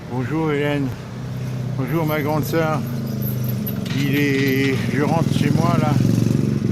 Bonjour Hélène, bonjour ma grande sœur. Je rentre chez moi là,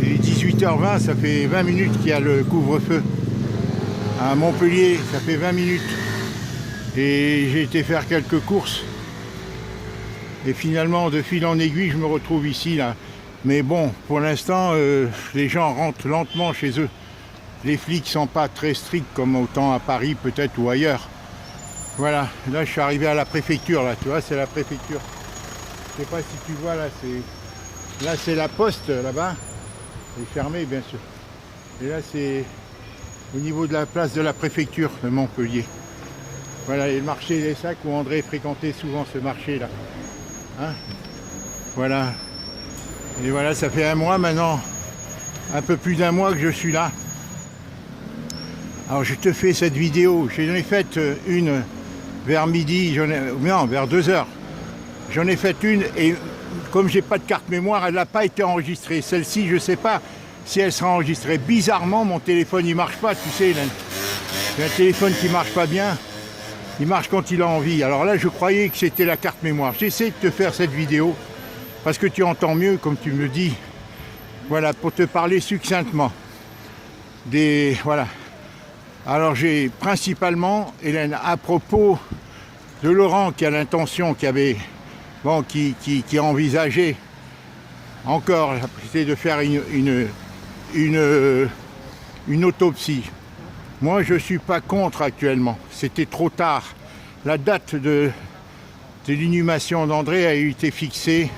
il est 18h20, ça fait 20 minutes qu'il y a le couvre-feu. À Montpellier, ça fait 20 minutes. Et j'ai été faire quelques courses. Et finalement, de fil en aiguille, je me retrouve ici là. Mais bon, pour l'instant, les gens rentrent lentement chez eux. Les flics sont pas très stricts comme autant à Paris peut-être ou ailleurs. Voilà, là je suis arrivé à la préfecture, là, tu vois, c'est la préfecture. Je sais pas si tu vois, là c'est la poste, là-bas. Elle est fermée, bien sûr. Et là c'est au niveau de la place de la préfecture de Montpellier. Voilà, et le marché des sacs où André fréquentait souvent ce marché-là. Hein, voilà. Et voilà, ça fait un mois maintenant, un peu plus d'un mois que je suis là. Alors je te fais cette vidéo, j'en ai fait une vers midi, non, vers 2h. J'en ai fait une et comme j'ai pas de carte mémoire, elle n'a pas été enregistrée. Celle-ci, je ne sais pas si elle sera enregistrée. Bizarrement, mon téléphone, il marche pas, tu sais, j'ai un téléphone qui marche pas bien. Il marche quand il a envie. Alors là, je croyais que c'était la carte mémoire. J'essaie de te faire cette vidéo parce que tu entends mieux, comme tu me dis. Voilà, pour te parler succinctement. Voilà. Alors j'ai principalement, Hélène, à propos de Laurent qui a l'intention, qui a envisagé encore de faire une autopsie. Moi je ne suis pas contre actuellement, c'était trop tard. La date de l'inhumation d'André a été fixée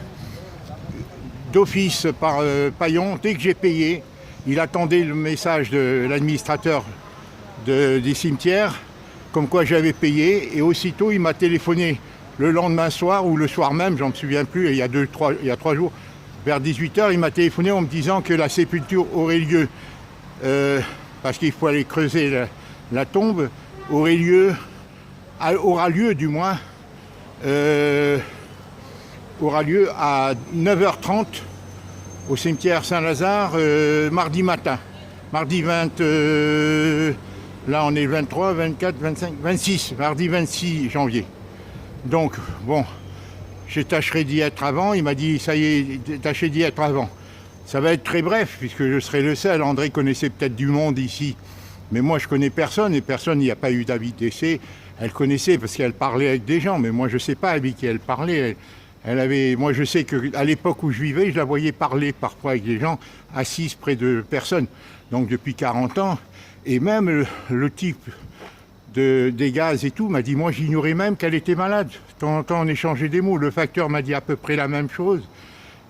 d'office par Payon. Dès que j'ai payé, il attendait le message de l'administrateur des cimetières, comme quoi j'avais payé, et aussitôt il m'a téléphoné le lendemain soir ou le soir même, j'en me souviens plus, il y a 3 jours, vers 18h, il m'a téléphoné en me disant que la sépulture aurait lieu, parce qu'il faut aller creuser la tombe, aura lieu à 9h30 au cimetière Saint-Lazare, mardi matin, mardi 20. Là, on est 23, 24, 25, 26, mardi 26 janvier. Donc, bon, je tâcherai d'y être avant. Il m'a dit, ça y est, tâchez d'y être avant. Ça va être très bref, puisque je serai le seul. André connaissait peut-être du monde ici. Mais moi, je connais personne, et personne, il n'y a pas eu d'avis de décès. Elle connaissait, parce qu'elle parlait avec des gens, mais moi, je ne sais pas avec qui elle parlait. Moi, je sais qu'à l'époque où je vivais, je la voyais parler parfois avec des gens assises près de personnes. Donc, depuis 40 ans, et même le type des gaz et tout m'a dit, moi j'ignorais même qu'elle était malade. De temps en temps on échangeait des mots. Le facteur m'a dit à peu près la même chose.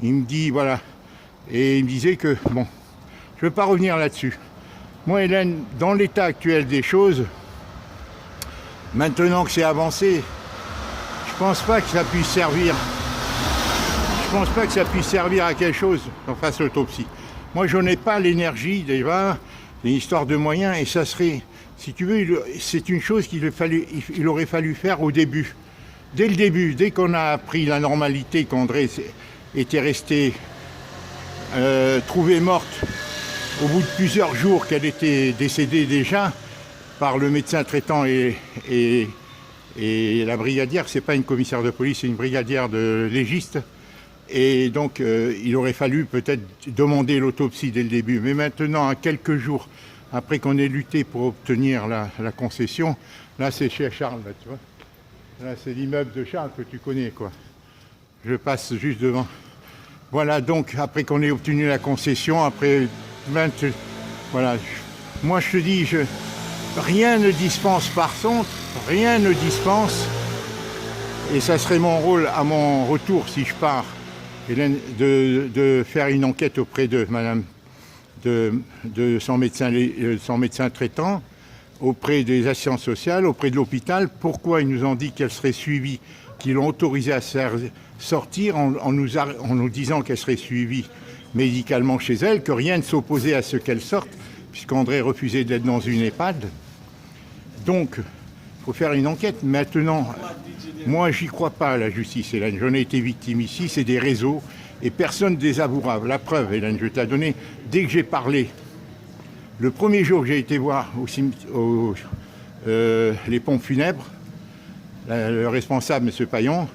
Il me dit, voilà. Et il me disait que, bon, je ne veux pas revenir là-dessus. Moi Hélène, dans l'état actuel des choses, maintenant que c'est avancé, je pense pas que ça puisse servir. Je pense pas que ça puisse servir à quelque chose qu'on fasse l'autopsie. Moi je n'ai pas l'énergie déjà. C'est une histoire de moyens et ça serait, si tu veux, c'est une chose il aurait fallu faire au début. Dès le début, dès qu'on a appris la normalité qu'André était restée trouvée morte au bout de plusieurs jours, qu'elle était décédée déjà par le médecin traitant et la brigadière, c'est pas une commissaire de police, c'est une brigadière de légiste. Et donc, il aurait fallu peut-être demander l'autopsie dès le début. Mais maintenant, à quelques jours après qu'on ait lutté pour obtenir la concession, là, c'est chez Charles, là, tu vois. Là, c'est l'immeuble de Charles que tu connais, quoi. Je passe juste devant. Voilà, donc, après qu'on ait obtenu la concession, après 20... Voilà. Moi, je te dis, rien ne dispense par contre, rien ne dispense. Et ça serait mon rôle à mon retour, si je pars, Hélène, de faire une enquête auprès de madame, de son médecin traitant, auprès des assistances sociales, auprès de l'hôpital. Pourquoi ils nous ont dit qu'elle serait suivie, qu'ils l'ont autorisée à sortir en nous disant qu'elle serait suivie médicalement chez elle, que rien ne s'opposait à ce qu'elle sorte, puisqu'André refusait d'être dans une EHPAD. Donc, il faut faire une enquête. Maintenant, moi, j'y crois pas à la justice, Hélène. J'en ai été victime ici, c'est des réseaux, et personne ne désavouera. La preuve, Hélène, je vais te la donner. Dès que j'ai parlé, le premier jour que j'ai été voir les pompes funèbres, le responsable, M. Paillon,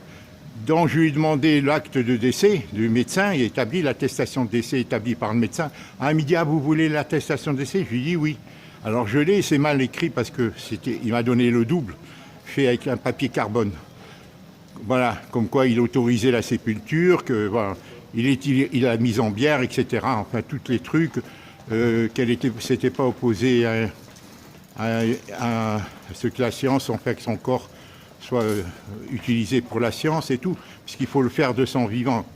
dont je lui ai demandé l'acte de décès du médecin établi, l'attestation de décès établie par le médecin. Il me dit, ah, vous voulez l'attestation de décès? Je lui dis oui. Alors je l'ai, c'est mal écrit parce qu'il m'a donné le double, fait avec un papier carbone. Voilà, comme quoi il autorisait la sépulture, que voilà, il a mis en bière, etc. Enfin, tous les trucs, qu'elle s'était pas opposée à ce que la science, en fait, que son corps soit utilisé pour la science et tout, puisqu'il faut le faire de son vivant.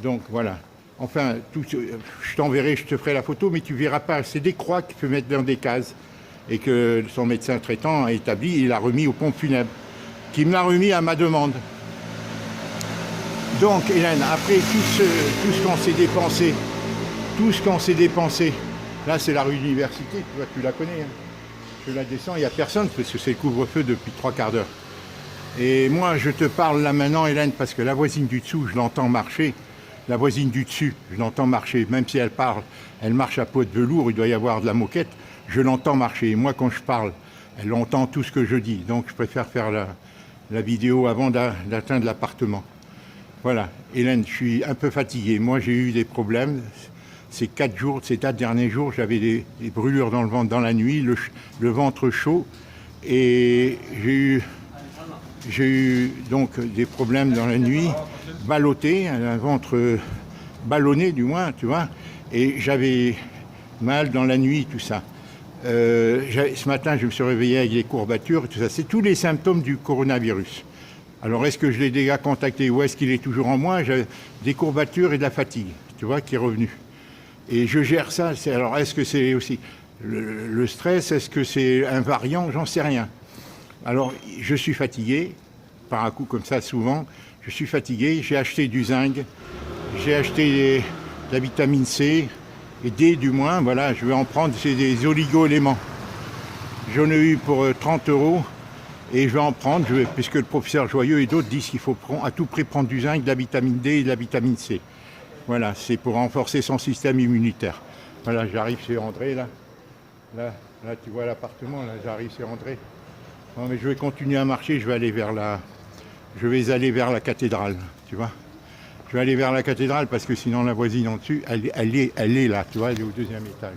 Donc voilà. Enfin, je t'enverrai, je te ferai la photo, mais tu verras pas. C'est des croix qu'il peut mettre dans des cases et que son médecin traitant a établi. Il a remis aux pompes funèbres, qui me l'a remis à ma demande. Donc, Hélène, après tout ce qu'on s'est dépensé, là c'est la rue de l'Université, tu la connais. Hein. Je la descends, il n'y a personne parce que c'est le couvre-feu depuis 3/4 d'heure. Et moi, je te parle là maintenant, Hélène, parce que la voisine du dessous, je l'entends marcher. La voisine du dessus, je l'entends marcher, même si elle parle, elle marche à peau de velours, il doit y avoir de la moquette, je l'entends marcher. Et moi, quand je parle, elle entend tout ce que je dis. Donc, je préfère faire la vidéo avant d'atteindre l'appartement. Voilà, Hélène, je suis un peu fatigué. Moi, j'ai eu des problèmes. Ces 4 derniers jours, j'avais des brûlures dans le ventre dans la nuit, le ventre chaud. Et j'ai eu donc des problèmes dans la nuit, ballotté, un ventre ballonné du moins, tu vois. Et j'avais mal dans la nuit, tout ça. Ce matin, je me suis réveillé avec des courbatures, tout ça. C'est tous les symptômes du coronavirus. Alors, est-ce que je l'ai déjà contacté ou est-ce qu'il est toujours en moi? J'ai des courbatures et de la fatigue, tu vois, qui est revenu. Et je gère ça. Alors, est-ce que c'est aussi le stress? Est-ce que c'est un variant? J'en sais rien. Alors, je suis fatigué, par un coup comme ça, souvent. Je suis fatigué, j'ai acheté du zinc, j'ai acheté de la vitamine C, et D du moins, voilà, je vais en prendre, c'est des oligo-éléments. J'en ai eu pour 30 €. Et je vais en prendre, puisque le professeur Joyeux et d'autres disent qu'il faut à tout prix prendre du zinc, de la vitamine D et de la vitamine C. Voilà, c'est pour renforcer son système immunitaire. Voilà, j'arrive chez André, là. Là, tu vois l'appartement, là, j'arrive chez André. Non, mais je vais continuer à marcher, je vais aller vers la cathédrale, tu vois. Je vais aller vers la cathédrale parce que sinon la voisine en dessus, elle est là, tu vois, elle est au 2e étage.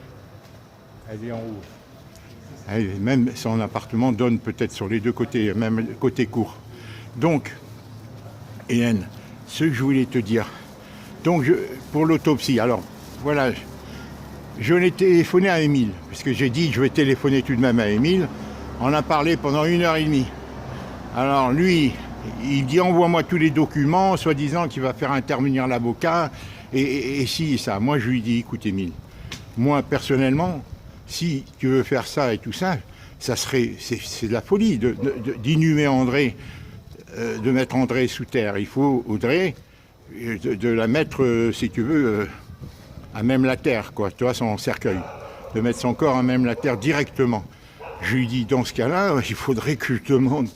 Elle est en haut. Même son appartement donne peut-être sur les deux côtés, même côté court. Donc, Hélène, ce que je voulais te dire, donc pour l'autopsie, alors voilà, je l'ai téléphoné à Émile, puisque j'ai dit je vais téléphoner tout de même à Émile. On a parlé pendant 1h30. Alors lui, il dit envoie-moi tous les documents, soi-disant qu'il va faire intervenir l'avocat, et si et ça. Moi je lui dis écoute Émile, moi personnellement, si tu veux faire ça et tout ça, c'est de la folie d'inhumer André, de mettre André sous terre. Il faut, Audrey, de la mettre, si tu veux, à même la terre, quoi, tu vois, son cercueil. De mettre son corps à même la terre directement. Je lui dis, dans ce cas-là, il faudrait que je demande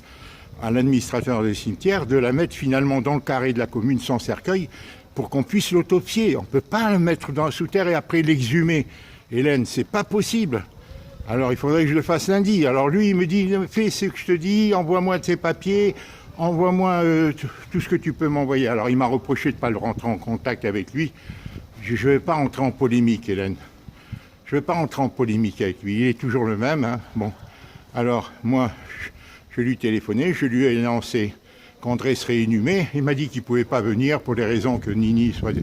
à l'administrateur des cimetières de la mettre finalement dans le carré de la commune sans cercueil pour qu'on puisse l'autopsier. On ne peut pas le mettre sous terre et après l'exhumer. Hélène, c'est pas possible. Alors il faudrait que je le fasse lundi. Alors lui, il me dit, fais ce que je te dis, envoie-moi tes papiers, envoie-moi tout ce que tu peux m'envoyer. Alors il m'a reproché de ne pas le rentrer en contact avec lui. Je ne vais pas rentrer en polémique, Hélène. Je ne vais pas rentrer en polémique avec lui. Il est toujours le même. Hein. Bon. Alors moi, je lui ai téléphoné, je lui ai annoncé qu'André serait inhumé. Il m'a dit qu'il ne pouvait pas venir pour les raisons que Nini soit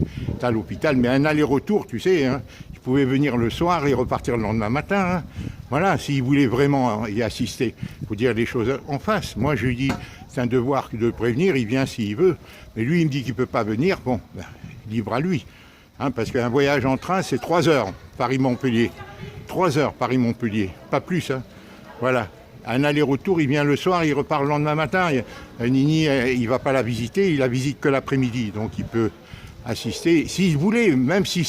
à l'hôpital. Mais un aller-retour, tu sais, hein, il pouvait venir le soir et repartir le lendemain matin. Hein. Voilà, s'il voulait vraiment y assister, il faut dire les choses en face. Moi, je lui dis, c'est un devoir de le prévenir, il vient s'il veut. Mais lui, il me dit qu'il ne peut pas venir. Bon, ben, libre à lui. Hein, parce qu'un voyage en train, c'est 3 heures, Paris-Montpellier. 3 heures, Paris-Montpellier. Pas plus, hein. Voilà. Un aller-retour, il vient le soir, il repart le lendemain matin. Nini, il ne va pas la visiter, il la visite que l'après-midi. Donc il peut assister. S'il voulait, même si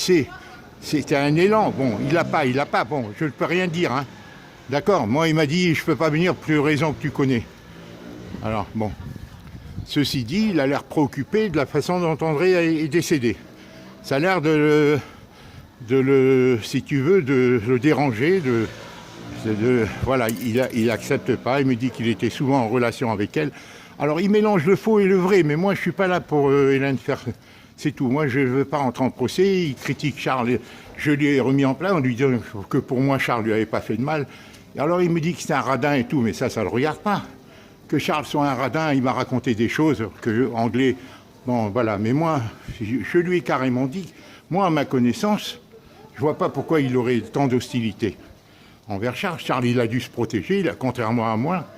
c'était un élan, bon, il l'a pas, bon, je ne peux rien dire. Hein. D'accord, moi il m'a dit, je ne peux pas venir pour les raisons que tu connais. Alors, bon. Ceci dit, il a l'air préoccupé de la façon dont André est décédé. Ça a l'air si tu veux, de le déranger, Voilà, il n'accepte pas, il me dit qu'il était souvent en relation avec elle. Alors il mélange le faux et le vrai, mais moi je ne suis pas là pour Hélène faire... C'est tout, moi je ne veux pas rentrer en procès, il critique Charles, je lui ai remis en place en lui disant que pour moi Charles ne lui avait pas fait de mal. Et alors il me dit que c'est un radin et tout, mais ça ne le regarde pas. Que Charles soit un radin, il m'a raconté des choses, que anglais, bon voilà, mais moi je lui ai carrément dit, moi à ma connaissance, je ne vois pas pourquoi il aurait tant d'hostilité envers Charles. Charles, il a dû se protéger, contrairement à moi,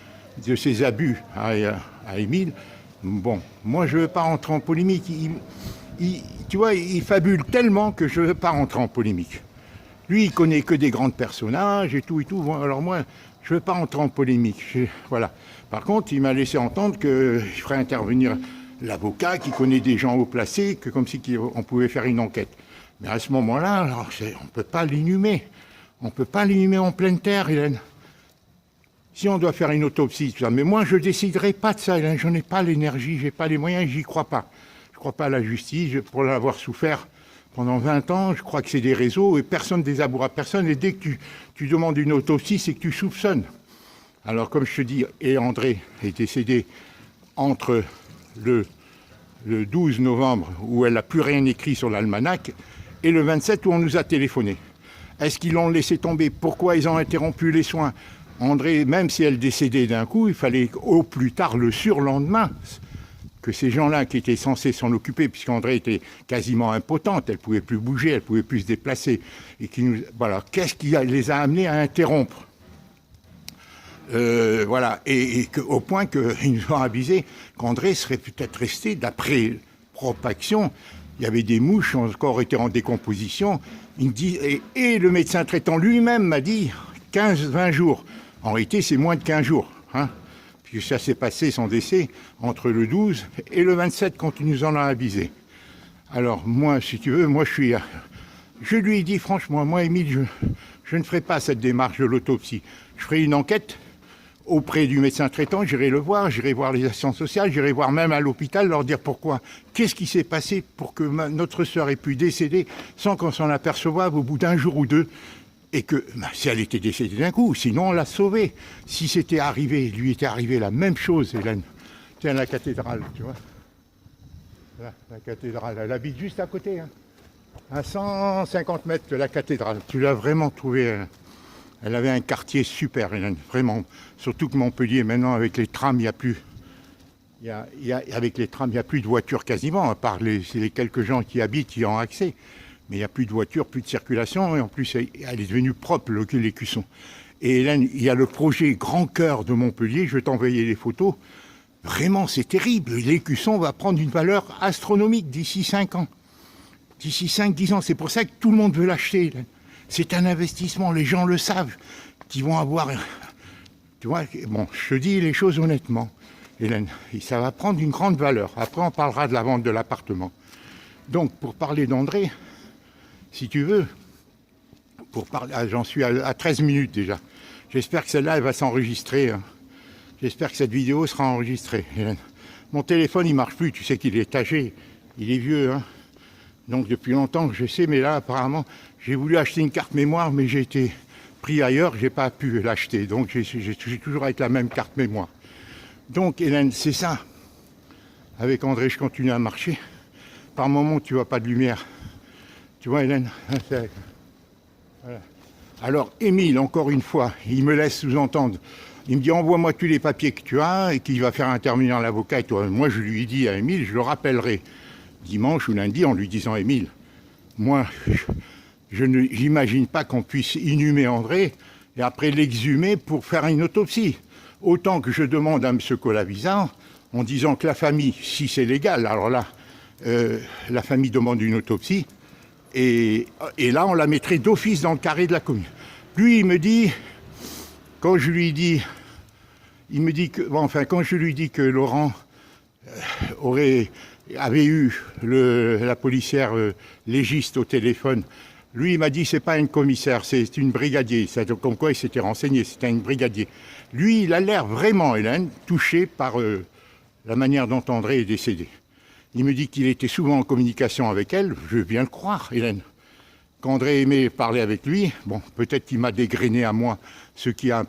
de ses abus à Émile. Bon, moi, je ne veux pas rentrer en polémique. Tu vois, il fabule tellement que je ne veux pas rentrer en polémique. Lui, il connaît que des grands personnages et tout. Alors moi, je ne veux pas rentrer en polémique. Voilà. Par contre, il m'a laissé entendre qu'il ferait intervenir l'avocat qui connaît des gens haut placés, que comme si on pouvait faire une enquête. Mais à ce moment-là, alors, on ne peut pas l'inhumer. On ne peut pas l'inhumer en pleine terre, Hélène. Si on doit faire une autopsie, tout ça. Mais moi, je ne déciderai pas de ça, Hélène. Je n'ai pas l'énergie, je n'ai pas les moyens, j'y crois pas. Je ne crois pas à la justice. Pour l'avoir souffert pendant 20 ans, je crois que c'est des réseaux et personne ne désavouera personne. Et dès que tu demandes une autopsie, c'est que tu soupçonnes. Alors, comme je te dis, et André est décédé entre le 12 novembre, où elle n'a plus rien écrit sur l'almanach, et le 27, où on nous a téléphoné. Est-ce qu'ils l'ont laissé tomber? Pourquoi ils ont interrompu les soins? André, même si elle décédait d'un coup, il fallait au plus tard le surlendemain que ces gens-là qui étaient censés s'en occuper, puisqu'André était quasiment impotente, elle ne pouvait plus bouger, elle ne pouvait plus se déplacer. Et voilà, qu'est-ce qui les a amenés à interrompre? Voilà, au point qu'ils nous ont avisé qu'André serait peut-être resté, d'après propre action, il y avait des mouches qui ont encore été en décomposition. Il me dit, et le médecin traitant lui-même m'a dit 15-20 jours. En réalité, c'est moins de 15 jours, hein, puisque ça s'est passé, son décès, entre le 12 et le 27, quand il nous en a avisé. Alors, moi, si tu veux, je lui ai dit, franchement, moi, Émile, je ne ferai pas cette démarche de l'autopsie. Je ferai une enquête auprès du médecin traitant, j'irai le voir, j'irai voir les assistantes sociales, j'irai voir même à l'hôpital, leur dire pourquoi. Qu'est-ce qui s'est passé pour que notre sœur ait pu décéder sans qu'on s'en aperçoive au bout d'un jour ou deux? Et que, si elle était décédée d'un coup, sinon on l'a sauvée. Si c'était arrivé, lui était arrivé la même chose, Hélène. Tiens, la cathédrale, tu vois. Là, la cathédrale, elle habite juste à côté, hein, à 150 mètres de la cathédrale. Tu l'as vraiment trouvée. Elle avait un quartier super, Hélène, vraiment. Surtout que Montpellier, maintenant, avec les trams, il n'y a plus. Avec les trams, il n'y a plus de voitures quasiment, à part les quelques gens qui habitent, qui ont accès. Mais il n'y a plus de voitures, plus de circulation, et en plus, elle est devenue propre, l'écusson. Et Hélène, il y a le projet Grand Cœur de Montpellier, je vais t'envoyer les photos. Vraiment, c'est terrible. L'écusson va prendre une valeur astronomique d'ici 5 ans. D'ici 5-10 ans. C'est pour ça que tout le monde veut l'acheter, Hélène. C'est un investissement, les gens le savent, qu'ils vont avoir... Tu vois, bon, je te dis les choses honnêtement, Hélène, et ça va prendre une grande valeur. Après, on parlera de la vente de l'appartement. Donc, pour parler d'André, si tu veux, j'en suis à 13 minutes déjà. J'espère que celle-là, elle va s'enregistrer. Hein. J'espère que cette vidéo sera enregistrée, Hélène. Mon téléphone, il ne marche plus, tu sais qu'il est âgé, il est vieux, hein. Donc depuis longtemps que je sais, mais là, apparemment, j'ai voulu acheter une carte mémoire, mais j'ai été pris ailleurs, je n'ai pas pu l'acheter. Donc j'ai toujours avec la même carte mémoire. Donc, Hélène, c'est ça. Avec André, je continue à marcher. Par moment, tu vois pas de lumière. Tu vois, Hélène, voilà. Alors, Émile, encore une fois, il me laisse sous-entendre. Il me dit, envoie-moi tous les papiers que tu as et qu'il va faire intervenir l'avocat. Et toi, moi, je lui dis à Émile, je le rappellerai dimanche ou lundi en lui disant, Émile, moi, je n'imagine pas qu'on puisse inhumer André et après l'exhumer pour faire une autopsie. Autant que je demande à M. Colavisa, en disant que la famille, si c'est légal, alors là, la famille demande une autopsie, et là, on la mettrait d'office dans le carré de la commune. Lui, il me dit, quand je lui dis, quand je lui dis que Laurent avait eu la policière légiste au téléphone, lui, il m'a dit, c'est pas une commissaire, c'est une brigadier. Comme quoi, il s'était renseigné, c'était une brigadier. Lui, il a l'air vraiment, Hélène, touché par la manière dont André est décédé. Il me dit qu'il était souvent en communication avec elle, je veux bien le croire, Hélène. Qu'André aimait parler avec lui, bon, peut-être qu'il m'a dégrainé à moi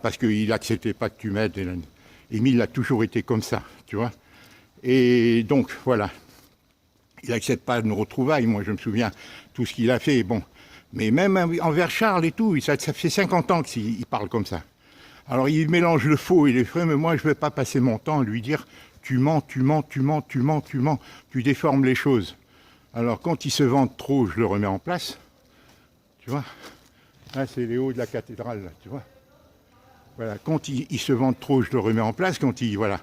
parce qu'il n'acceptait pas que tu m'aides, Hélène. Émile a toujours été comme ça, tu vois. Et donc, voilà. Il n'accepte pas nos retrouvailles, moi je me souviens tout ce qu'il a fait, bon. Mais même envers Charles et tout, ça fait 50 ans qu'il parle comme ça. Alors il mélange le faux et les vrais, mais moi je ne vais pas passer mon temps à lui dire « tu mens, tu mens, tu mens, tu mens, tu mens », tu déformes les choses. Alors quand il se vante trop, je le remets en place, tu vois. Là c'est les hauts de la cathédrale, là, tu vois. Voilà, quand il se vante trop, je le remets en place, quand il, voilà.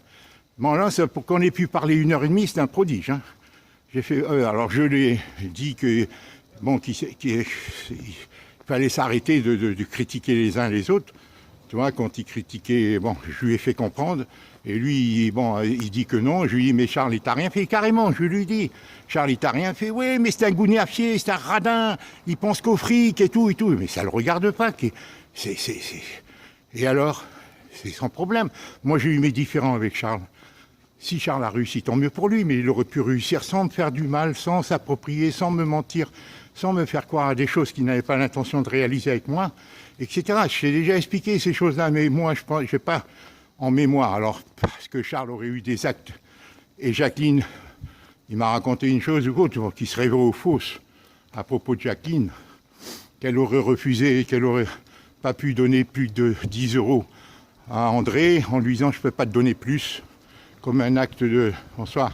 Bon là, pour qu'on ait pu parler 1h30, c'est un prodige, hein. J'ai fait, alors je lui ai dit que bon, qu'il fallait s'arrêter de critiquer les uns les autres. Tu vois, quand il critiquait, bon, je lui ai fait comprendre. Et lui, bon, il dit que non. Je lui ai dit, mais Charles, il t'a rien fait. Carrément, je lui ai dit, Charles, il t'a rien fait. Oui, mais c'est un gougnafier, c'est un radin. Il pense qu'au fric et tout et tout. Mais ça le regarde pas. Et alors, c'est sans problème. Moi, j'ai eu mes différends avec Charles. Si Charles a réussi, tant mieux pour lui, mais il aurait pu réussir sans me faire du mal, sans s'approprier, sans me mentir, sans me faire croire à des choses qu'il n'avait pas l'intention de réaliser avec moi, etc. Je t'ai déjà expliqué ces choses-là, mais moi, je n'ai pas en mémoire. Alors, parce que Charles aurait eu des actes, et Jacqueline, il m'a raconté une chose ou autre qui serait vraie ou fausse à propos de Jacqueline, qu'elle aurait refusé, qu'elle n'aurait pas pu donner plus de 10 € à André en lui disant « je ne peux pas te donner plus ». Comme un acte de, bonsoir,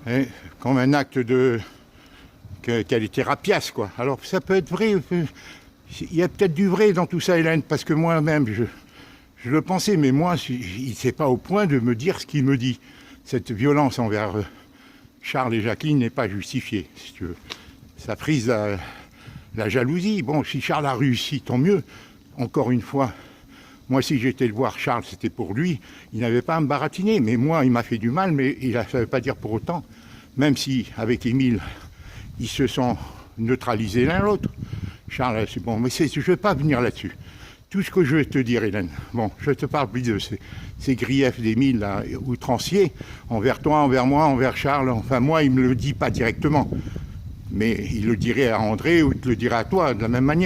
hein, comme un acte de, qu'elle était rapiace, quoi. Alors ça peut être vrai, il y a peut-être du vrai dans tout ça, Hélène, parce que moi-même, je le pensais, mais moi, il ne s'est pas au point de me dire ce qu'il me dit. Cette violence envers Charles et Jacqueline n'est pas justifiée, si tu veux. Ça frise la jalousie. Bon, si Charles a réussi, tant mieux. Encore une fois, moi, si j'étais le voir Charles, c'était pour lui. Il n'avait pas à me baratiner. Mais moi, il m'a fait du mal, mais ça ne veut pas dire pour autant. Même si, avec Émile, ils se sont neutralisés l'un l'autre. Charles, c'est bon. Mais je ne vais pas venir là-dessus. Tout ce que je vais te dire, Hélène, bon, je te parle plus de ces griefs d'Émile, là, outranciers, envers toi, envers moi, envers Charles. Enfin, moi, il ne me le dit pas directement. Mais il le dirait à André ou il te le dirait à toi, de la même manière.